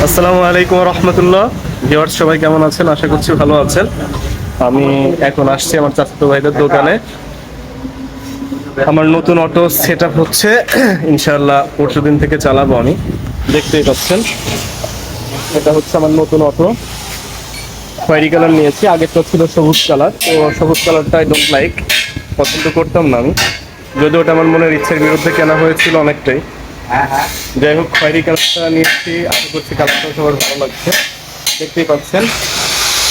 আসসালামু আলাইকুম রহমতুল্লাহ। ভিউয়ার্স সবাই কেমন আছেন? আশা করছি ভালো আছেন। আমি এখন আসছি আমার চাচাতো ভাইদের দোকানে। আমার নতুন অটো সেট আপ হচ্ছে, ইনশাআল্লাহ পরশুদিন থেকে চালাবো আমি। দেখতেই পাচ্ছেন, এটা হচ্ছে আমার নতুন অটো। খয়েরি কালার নিয়েছি, আগেরটা ছিল সবুজ কালার। তো সবুজ কালারটা আই ডোন্ট লাইক, পছন্দ করতাম না আমি, যদিও ওটা আমার মনের ইচ্ছার বিরুদ্ধে কেনা হয়েছিল অনেকটাই। যাই হোক, খয়েরি কালারটা নিয়েছি, আশা করছি কালারটা সবার ভালো লাগছে। দেখতেই পাচ্ছেন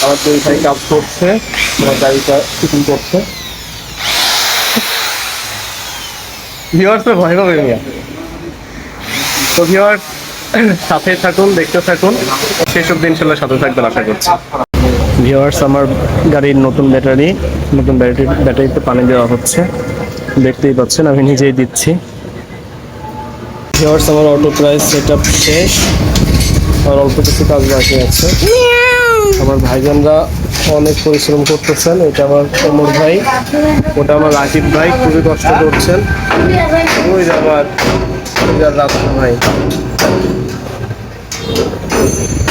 আমার দুই ভাই কাজ করছে, আমার গাড়িটা ফিটিং করছে। ভিউয়ার্স তো ভয় পাবে মিয়া। তো ভিউয়ার্স সাথে থাকুন, দেখতে থাকুন, শেষ অবধি ইনশাল্লাহ সাথে থাকবেন আশা করছি। ভিউয়ার্স, আমার গাড়ির নতুন ব্যাটারিতে পানি দেওয়া হচ্ছে, দেখতেই পাচ্ছেন আমি নিজেই দিচ্ছি। ভিউয়ার্স, আমার অটো প্রায় সেট আপ শেষ, আর অল্প কিছু কাজ বাকি আছে। আমার ভাইজানরা অনেক পরিশ্রম করতেছেন। এটা আমার ওমর ভাই, ওটা আমার রাকিব ভাই, খুবই কষ্ট করছেন। ওই যে আমার রাসেল ভাই,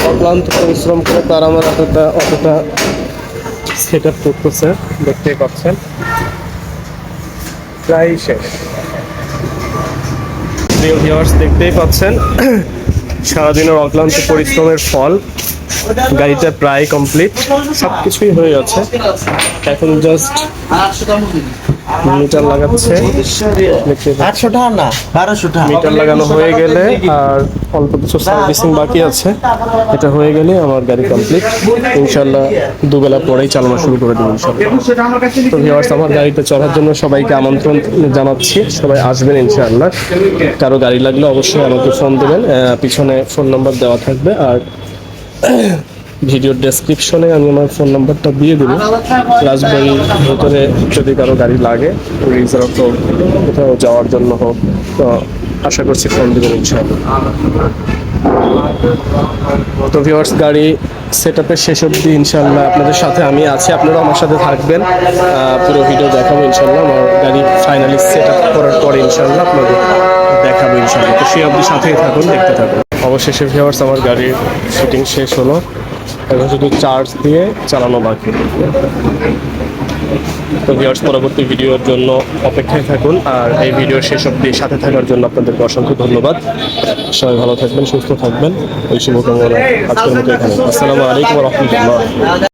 অক্লান্ত পরিশ্রম করে তার আমার অতটা সেট আপ করতেছে, দেখতেই পাচ্ছেন প্রায় শেষ। প্রিয় ভিউয়ার্স, দেখতেই পাচ্ছেন সারাদিনের অক্লান্ত পরিশ্রমের ফল। গাড়িটা প্রায় কমপ্লিট, সব কিছুই হয়ে যাচ্ছে। এখন জাস্ট মিটার লাগাচ্ছে, মিটার লাগানো হয়ে গেলে আর অল্প কিছু সার্ভিসিং বাকি আছে। এটা হয়ে গেলে আমার গাড়ি কমপ্লিট, ইনশাল্লাহ দুবেলা পরেই চালানো শুরু করে দেবো ইনশাল্লাহ। তো ভিউয়ার্স, আমার গাড়িতে চড়ার জন্য সবাইকে আমন্ত্রণ জানাচ্ছি, সবাই আসবেন ইনশাআল্লাহ। কারো গাড়ি লাগলে অবশ্যই আমাকে ফোন দেবেন, পিছনে ফোন নাম্বার দেওয়া থাকবে, আর ভিডিওর ডেসক্রিপশনে আমি আমার ফোন নাম্বারটা দিয়ে দেবো। রাজবাড়ির ভেতরে যদি কারো গাড়ি লাগে, রিজার্ভ হোক, কোথাও যাওয়ার জন্য হোক, তো আশা করছি ফোন দেবেন ইনশাআল্লাহ। তো ভিউয়ার্স, গাড়ি সেট আপের শেষ অবধি ইনশাআল্লাহ আপনাদের সাথে আমি আছি, আপনারাও আমার সাথে থাকবেন। পুরো ভিডিও দেখাবো ইনশাআল্লাহ। আমার গাড়ি ফাইনালি সেট আপ করার পরে ইনশাআল্লাহ আপনাদের দেখাবো ইনশাআল্লাহ। তো সেই অবধি সাথেই থাকুন, দেখতে থাকুন। অবশেষে ভিউয়ার্স, আমার গাড়ির শুটিং শেষ হলো, এখন শুধু চার্জ দিয়ে চালানো বাকি। তো ভিউয়ার্স, পরবর্তী ভিডিওর জন্য অপেক্ষায় থাকুন, আর এই ভিডিওর শেষ অবধি সাথে থাকার জন্য আপনাদেরকে অসংখ্য ধন্যবাদ। সবাই ভালো থাকবেন, সুস্থ থাকবেন, এই শুভকামনা। আজকের মতো এখানে। আসসালামু আলাইকুম ওয়া রাহমাতুল্লাহ।